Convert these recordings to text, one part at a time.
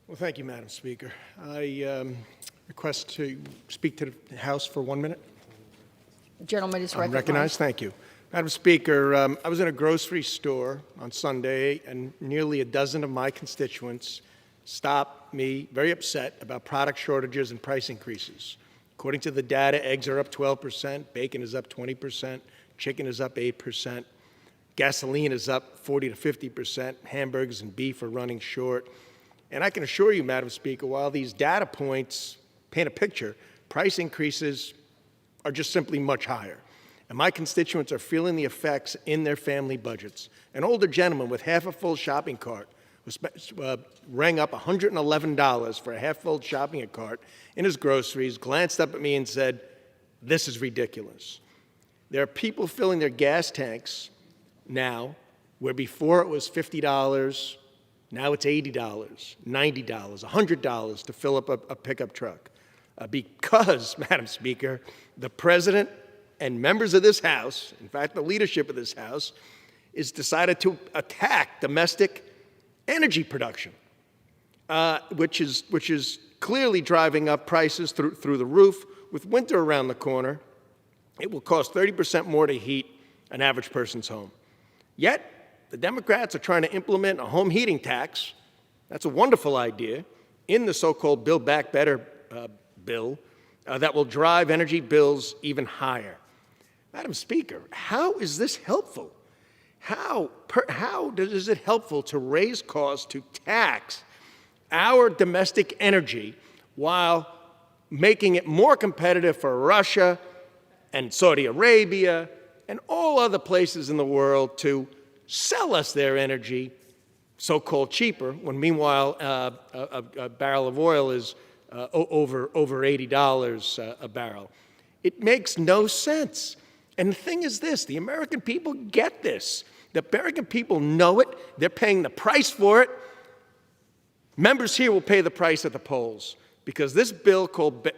Well, thank you, Madam Speaker. I request to speak to the House for 1 minute. The gentleman is recognized. Recognized. Thank you. Madam Speaker, I was in a grocery store on Sunday, and nearly a dozen of my constituents stopped me, very upset about product shortages and price increases. According to the data, eggs are up 12%, bacon is up 20%, chicken is up 8%, gasoline is up 40 to 50%, hamburgers and beef are running short. And I can assure you, Madam Speaker, while these data points paint a picture, price increases are just simply much higher. And my constituents are feeling the effects in their family budgets. An older gentleman with half a full shopping cart rang up $111 for a half-full shopping cart in his groceries, glanced up at me and said, "This is ridiculous." There are people filling their gas tanks now where before it was $50, now it's $80, $90, $100 to fill up a pickup truck. Because, Madam Speaker, the President and members of this House, in fact, the leadership of this House, is decided to attack domestic energy production, which is clearly driving up prices through the roof. With winter around the corner, it will cost 30% more to heat an average person's home. Yet, the Democrats are trying to implement a home heating tax. That's a wonderful idea in the so-called Build Back Better bill that will drive energy bills even higher. Madam Speaker, how is this helpful? How is it helpful to raise costs to tax our domestic energy while making it more competitive for Russia and Saudi Arabia and all other places in the world to sell us their energy, so-called cheaper, when meanwhile a barrel of oil is over $80 a barrel? It makes no sense. And the thing is this, the American people get this. The American people know it. They're paying the price for it. Members here will pay the price at the polls because this bill called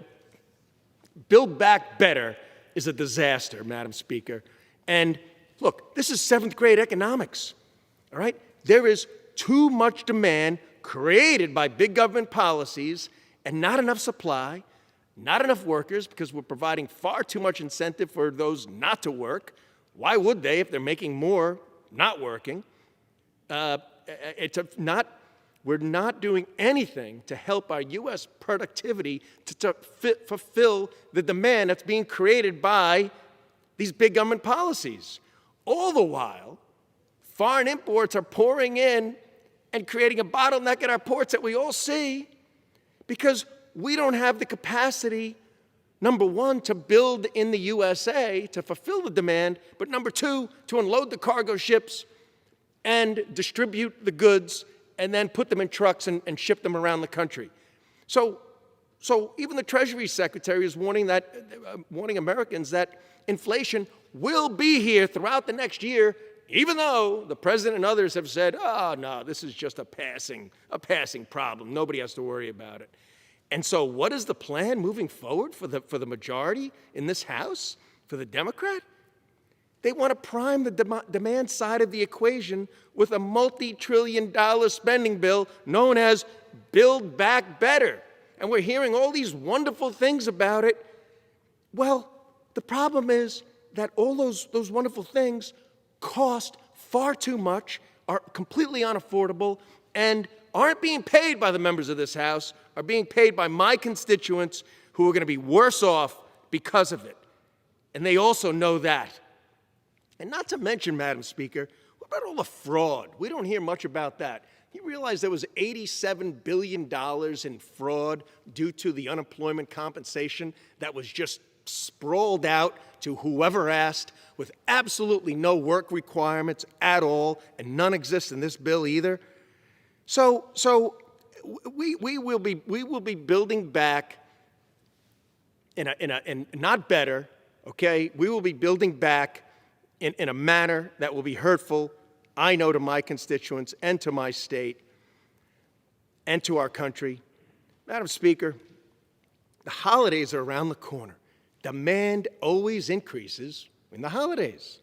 Build Back Better is a disaster, Madam Speaker. And look, this is 7th grade economics, all right? There is too much demand created by big government policies and not enough supply, not enough workers because we're providing far too much incentive for those not to work. Why would they if they're making more not working? We're not doing anything to help our U.S. productivity to fulfill the demand that's being created by these big government policies. All the while, foreign imports are pouring in and creating a bottleneck at our ports that we all see because we don't have the capacity, number one, to build in the USA to fulfill the demand, but number two, to unload the cargo ships and distribute the goods and then put them in trucks and ship them around the country. So even the Treasury Secretary is warning Americans that inflation will be here throughout the next year, even though the President and others have said, oh, no, this is just a passing problem. Nobody has to worry about it. And so what is the plan moving forward for the majority in this House, for the Democrat? They want to prime the demand side of the equation with a multi-trillion-dollar spending bill known as Build Back Better. And we're hearing all these wonderful things about it. Well, the problem is that all those wonderful things cost far too much, are completely unaffordable, and aren't being paid by the members of this House, are being paid by my constituents who are going to be worse off because of it. And they also know that. And not to mention, Madam Speaker, what about all the fraud? We don't hear much about that. You realize there was $87 billion in fraud due to the unemployment compensation that was just sprawled out to whoever asked with absolutely no work requirements at all, and none exist in this bill either. So we will be building back in not better, okay? We will be building back in a manner that will be hurtful, I know, to my constituents and to my state and to our country. Madam Speaker, the holidays are around the corner. Demand always increases in the holidays,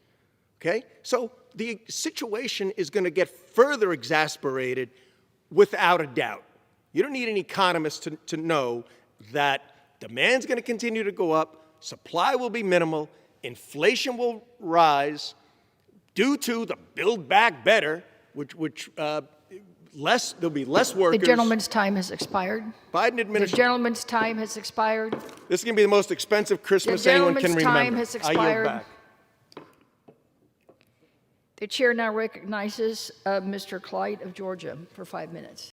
okay? So the situation is going to get further exasperated without a doubt. You don't need an economist to know that demand's going to continue to go up, supply will be minimal, inflation will rise due to the Build Back Better, which there'll be less workers. The gentleman's time has expired. Biden The administration. gentleman's time has expired. This is going to be the most expensive Christmas The anyone can gentleman's remember. time has I yield expired. back. The chair now recognizes Mr. Clyde of Georgia for 5 minutes.